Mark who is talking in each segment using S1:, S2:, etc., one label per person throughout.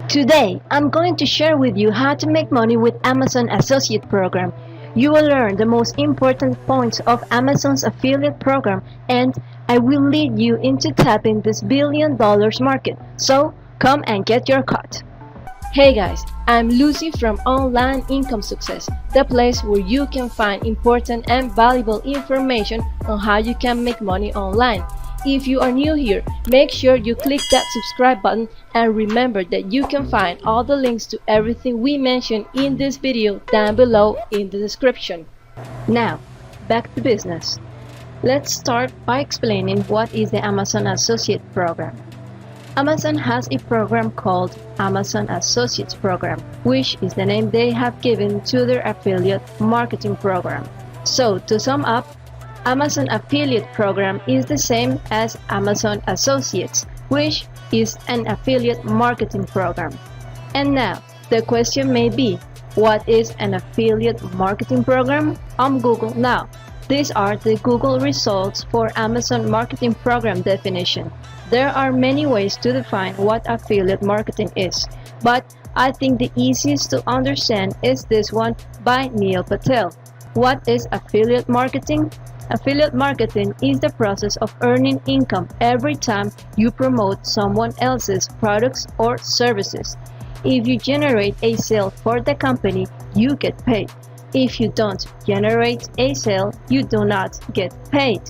S1: Today, I'm going to share with you how to make money with Amazon Associate Program. You will learn the most important points of Amazon's affiliate program, and I will lead you into tapping this $1 billion market. So, come and get your cut. Hey guys, I'm Lucy from Online Income Success, the place where you can find important and valuable information on how you can make money online. If you are new here, make sure you click that subscribe button and remember that you can find all the links to everything we mentioned in this video down below in the description. Now, back to business. Let's start by explaining what is the Amazon Associate Program. Amazon has a program called Amazon Associates Program, which is the name they have given to their affiliate marketing program. So, to sum up, Amazon Affiliate Program is the same as Amazon Associates, which is an affiliate marketing program. And now, the question may be, what is an affiliate marketing program? On Google now. These are the Google results for Amazon Marketing Program definition. There are many ways to define what affiliate marketing is, but I think the easiest to understand is this one by Neil Patel. What is affiliate marketing? Affiliate marketing is the process of earning income every time you promote someone else's products or services. If you generate a sale for the company, you get paid. If you don't generate a sale, you do not get paid.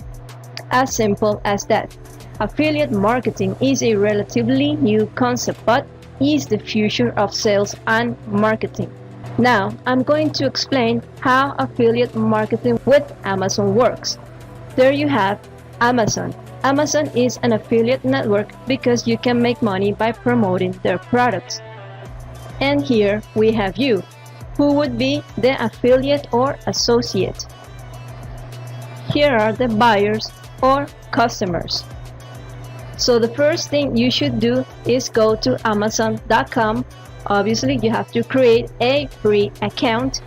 S1: As simple as that. Affiliate marketing is a relatively new concept, but is the future of sales and marketing. Now, I'm going to explain how affiliate marketing with Amazon works. There you have Amazon. Amazon is an affiliate network because you can make money by promoting their products. And here we have you, who would be the affiliate or associate. Here are the buyers or customers. So the first thing you should do is go to Amazon.com. Obviously, you have to create a free account.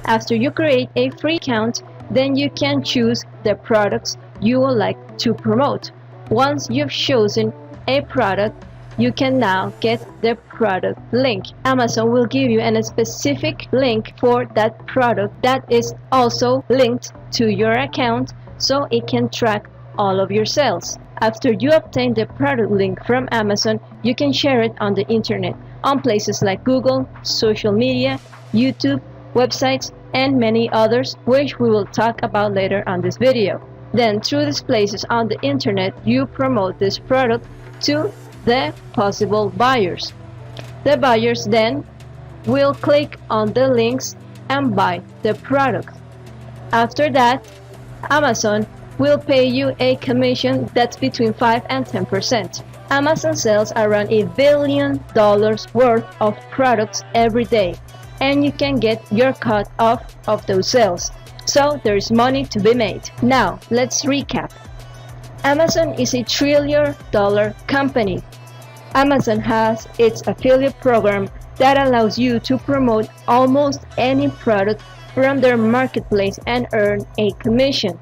S1: After you create a free account, then you can choose the products you would like to promote. Once you've chosen a product, you can now get the product link. Amazon will give you a specific link for that product that is also linked to your account, so it can track all of your sales. After you obtain the product link from Amazon, you can share it on the internet, on places like Google, social media, YouTube, websites, and many others, which we will talk about later on this video. Then through these places on the internet, you promote this product to the possible buyers. The buyers then will click on the links and buy the product. After that, Amazon will pay you a commission that's between 5 and 10%. Amazon sells around $1 billion worth of products every day, and you can get your cut off of those sales. So there's money to be made. Now, let's recap. Amazon is a $1 trillion company. Amazon has its affiliate program that allows you to promote almost any product from their marketplace and earn a commission.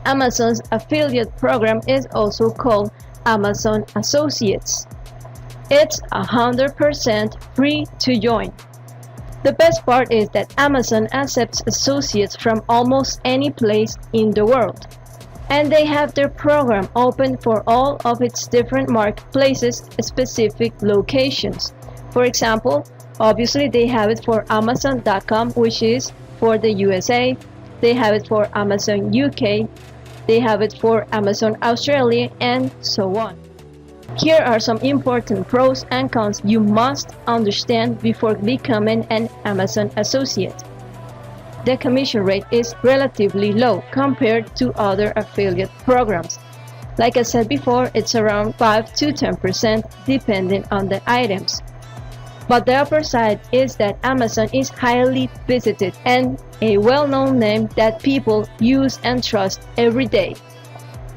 S1: Amazon's affiliate program is also called Amazon Associates. It's 100% free to join. The best part is that Amazon accepts associates from almost any place in the world, and they have their program open for all of its different marketplaces, specific locations. For example, obviously they have it for Amazon.com, which is for the USA. They have it for Amazon UK. They have it for Amazon Australia, and so on. Here are some important pros and cons you must understand before becoming an Amazon associate. The commission rate is relatively low compared to other affiliate programs. Like I said before, it's around 5 to 10% depending on the items. But the upper side is that Amazon is highly visited and a well-known name that people use and trust every day.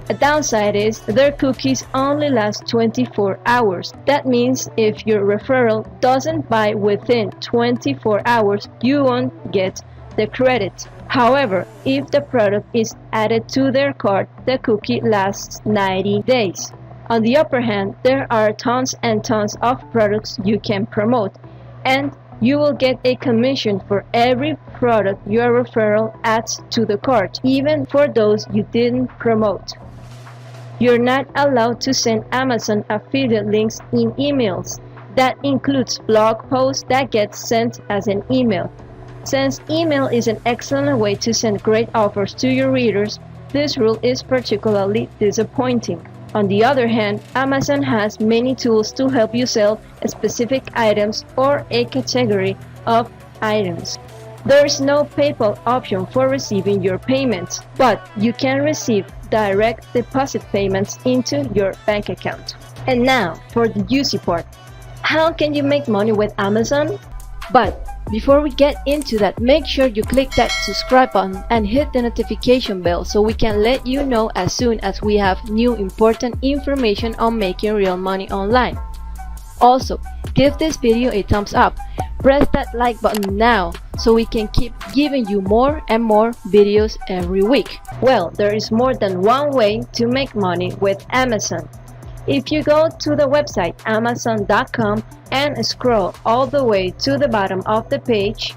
S1: A downside is their cookies only last 24 hours. That means if your referral doesn't buy within 24 hours, you won't get the credit. However, if the product is added to their cart, the cookie lasts 90 days. On the other hand, there are tons and tons of products you can promote, and you will get a commission for every product your referral adds to the cart, even for those you didn't promote. You're not allowed to send Amazon affiliate links in emails. That includes blog posts that get sent as an email. Since email is an excellent way to send great offers to your readers, this rule is particularly disappointing. On the other hand, Amazon has many tools to help you sell specific items or a category of items. There is no PayPal option for receiving your payments, but you can receive direct deposit payments into your bank account. And now for the juicy part. How can you make money with Amazon? But before we get into that, make sure you click that subscribe button and hit the notification bell so we can let you know as soon as we have new important information on making real money online. Also, give this video a thumbs up. Press that like button now so we can keep giving you more and more videos every week. Well, there is more than one way to make money with Amazon. If you go to the website Amazon.com and scroll all the way to the bottom of the page,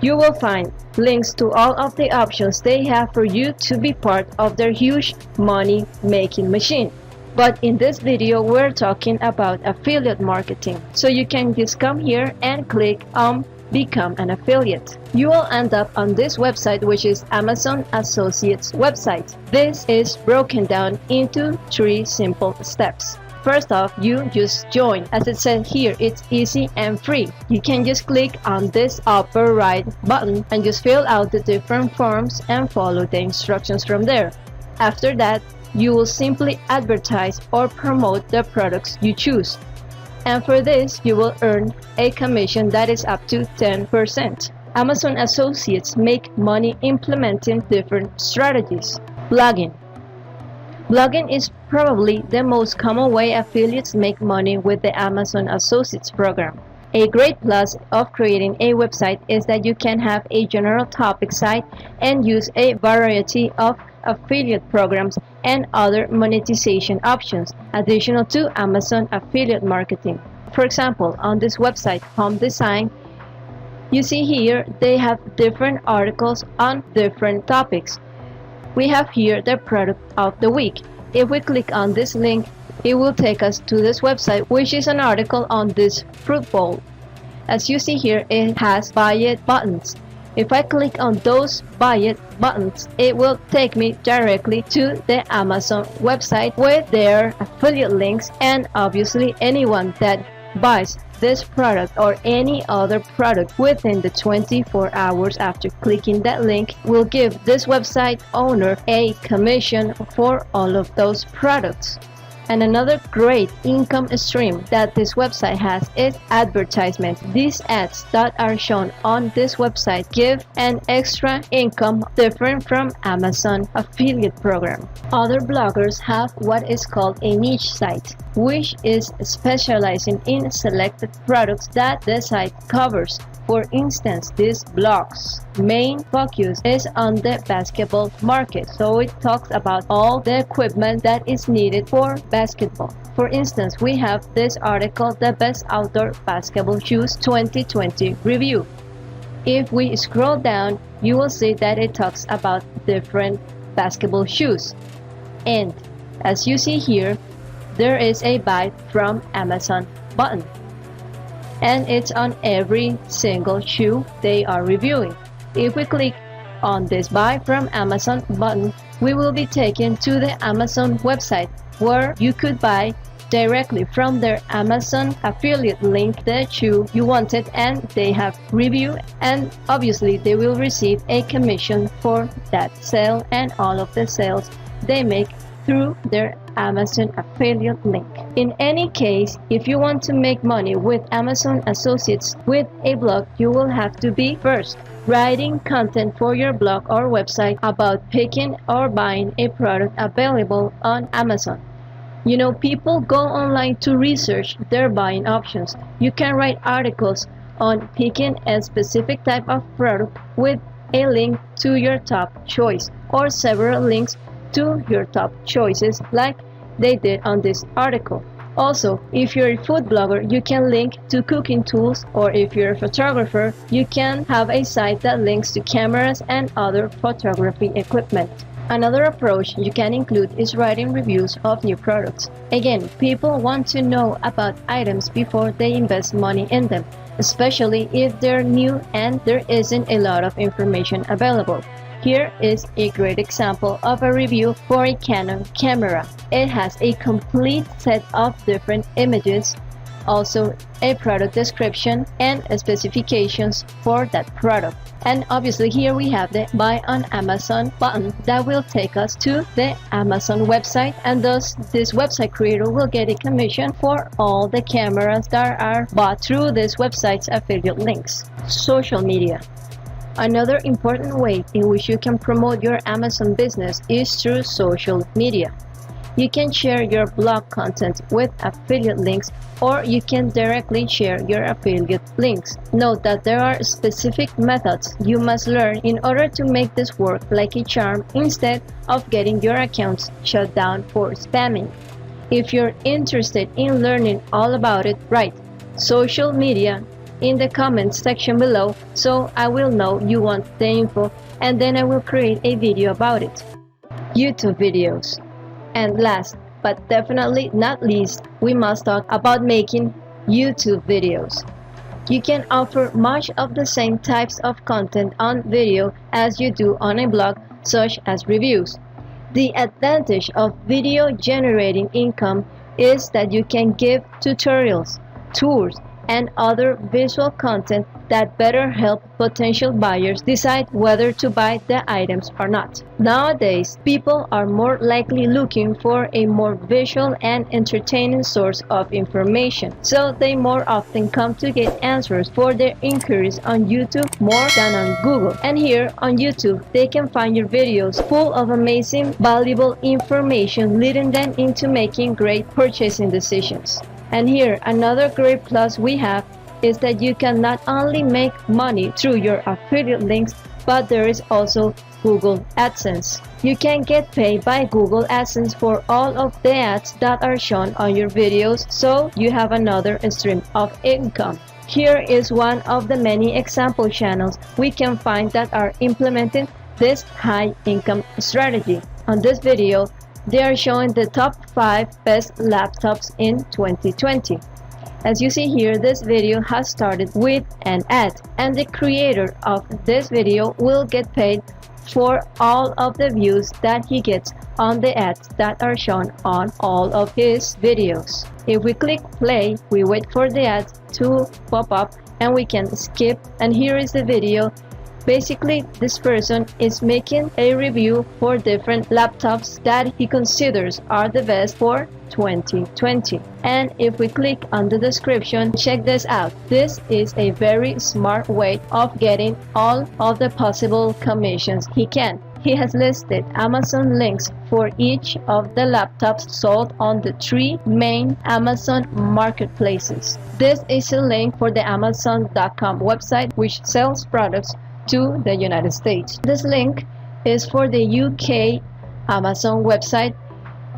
S1: you will find links to all of the options they have for you to be part of their huge money-making machine. But in this video, we're talking about affiliate marketing. So you can just come here and click on Become an Affiliate. You will end up on this website, which is Amazon Associates website. This is broken down into 3 simple steps. First off, you just join. As it said here, it's easy and free. You can just click on this upper right button and just fill out the different forms and follow the instructions from there. After that, you will simply advertise or promote the products you choose. And for this, you will earn a commission that is up to 10%. Amazon Associates make money implementing different strategies. Blogging. Blogging is probably the most common way affiliates make money with the Amazon Associates program. A great plus of creating a website is that you can have a general topic site and use a variety of affiliate programs and other monetization options additional to Amazon affiliate marketing. For example, on this website, Home Design, you see here they have different articles on different topics. We have here the product of the week. If we click on this link, it will take us to this website, which is an article on this fruit bowl. As you see here, it has buy it buttons. If I click on those buy it buttons, it will take me directly to the Amazon website with their affiliate links, and obviously anyone that buys this product or any other product within the 24 hours after clicking that link will give this website owner a commission for all of those products. And another great income stream that this website has is advertisement. These ads that are shown on this website give an extra income different from Amazon affiliate program. Other bloggers have what is called a niche site, which is specializing in selected products that the site covers. For instance, this blog's main focus is on the basketball market, so it talks about all the equipment that is needed for basketball. For instance, we have this article, The Best Outdoor Basketball Shoes 2020 Review. If we scroll down, you will see that it talks about different basketball shoes. And as you see here, there is a buy from Amazon button, and it's on every single shoe they are reviewing. If we click on this buy from Amazon button, we will be taken to the Amazon website where you could buy directly from their Amazon affiliate link the shoe you wanted, and they have review, and obviously they will receive a commission for that sale and all of the sales they make through their Amazon affiliate link. In any case, if you want to make money with Amazon Associates with a blog, you will have to be first writing content for your blog or website about picking or buying a product available on Amazon. You know, people go online to research their buying options. You can write articles on picking a specific type of product with a link to your top choice or several links to your top choices, like they did on this article. Also, if you're a food blogger, you can link to cooking tools, or if you're a photographer, you can have a site that links to cameras and other photography equipment. Another approach you can include is writing reviews of new products. Again, people want to know about items before they invest money in them, especially if they're new and there isn't a lot of information available. Here is a great example of a review for a Canon camera. It has a complete set of different images, also a product description and specifications for that product. And obviously here we have the Buy on Amazon button that will take us to the Amazon website, and thus this website creator will get a commission for all the cameras that are bought through this website's affiliate links. Social media. Another important way in which you can promote your Amazon business is through social media. You can share your blog content with affiliate links, or you can directly share your affiliate links. Note that there are specific methods you must learn in order to make this work like a charm instead of getting your accounts shut down for spamming. If you're interested in learning all about it, write social media in the comments section below so I will know you want the info, and then I will create a video about it. YouTube videos. And last but definitely not least, we must talk about making YouTube videos. You can offer much of the same types of content on video as you do on a blog, such as reviews. The advantage of video generating income is that you can give tutorials, tours, and other visual content that better help potential buyers decide whether to buy the items or not. Nowadays, people are more likely looking for a more visual and entertaining source of information, so they more often come to get answers for their inquiries on YouTube more than on Google. And here on YouTube, they can find your videos full of amazing, valuable information, leading them into making great purchasing decisions. And here, another great plus we have is that you can not only make money through your affiliate links, but there is also Google Adsense. You can get paid by Google Adsense for all of the ads that are shown on your videos, so you have another stream of income. Here is one of the many example channels we can find that are implementing this high income strategy. On this video, they are showing the top 5 best laptops in 2020. As you see here, this video has started with an ad, and the creator of this video will get paid for all of the views that he gets on the ads that are shown on all of his videos. If we click play, we wait for the ad to pop up and we can skip, and here is the video. Basically, this person is making a review for different laptops that he considers are the best for 2020. And if we click on the description, check this out. This is a very smart way of getting all of the possible commissions he can. He has listed Amazon links for each of the laptops sold on the 3 main Amazon marketplaces. This is a link for the Amazon.com website, which sells products to the United States. This link is for the UK Amazon website,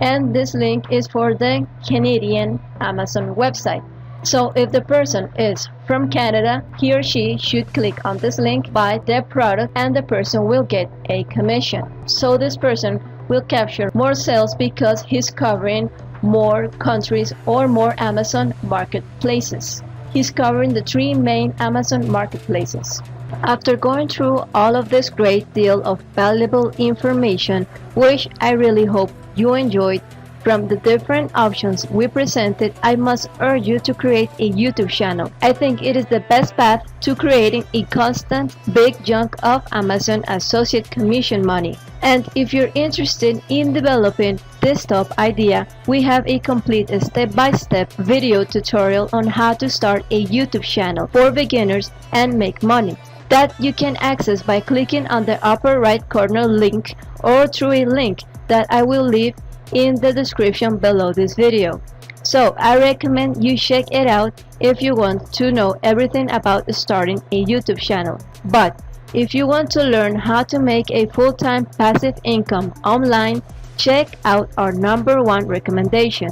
S1: and this link is for the Canadian Amazon website. So if the person is from Canada, he or she should click on this link, buy their product, and the person will get a commission. So this person will capture more sales because he's covering more countries or more Amazon marketplaces. He's covering the 3 main Amazon marketplaces. After going through all of this great deal of valuable information, which I really hope you enjoyed, from the different options we presented, I must urge you to create a YouTube channel. I think it is the best path to creating a constant big chunk of Amazon associate commission money. And if you're interested in developing this top idea, we have a complete step-by-step video tutorial on how to start a YouTube channel for beginners and make money, that you can access by clicking on the upper right corner link or through a link that I will leave in the description below this video. So I recommend you check it out if you want to know everything about starting a YouTube channel. But if you want to learn how to make a full-time passive income online, check out our number one recommendation.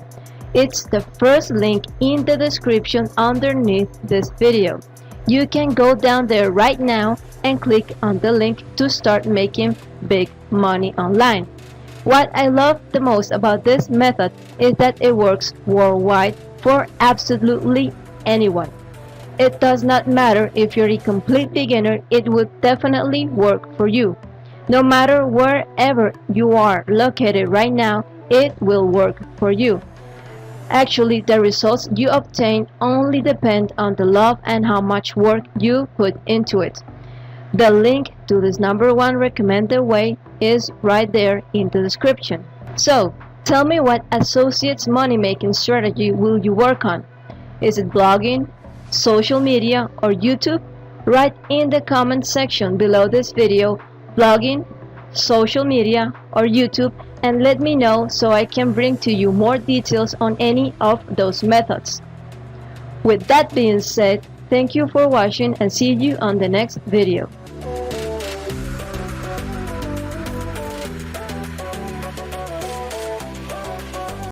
S1: It's the first link in the description underneath this video. You can go down there right now and click on the link to start making big money online. What I love the most about this method is that it works worldwide for absolutely anyone. It does not matter if you're a complete beginner, it will definitely work for you. No matter wherever you are located right now, it will work for you. Actually, the results you obtain only depend on the love and how much work you put into it. The link to this number one recommended way is right there in the description. So, tell me, what associates money making strategy will you work on? Is it blogging, social media, or YouTube? Write in the comment section below this video blogging, social media, or YouTube, and let me know so I can bring to you more details on any of those methods. With that being said, thank you for watching and see you on the next video.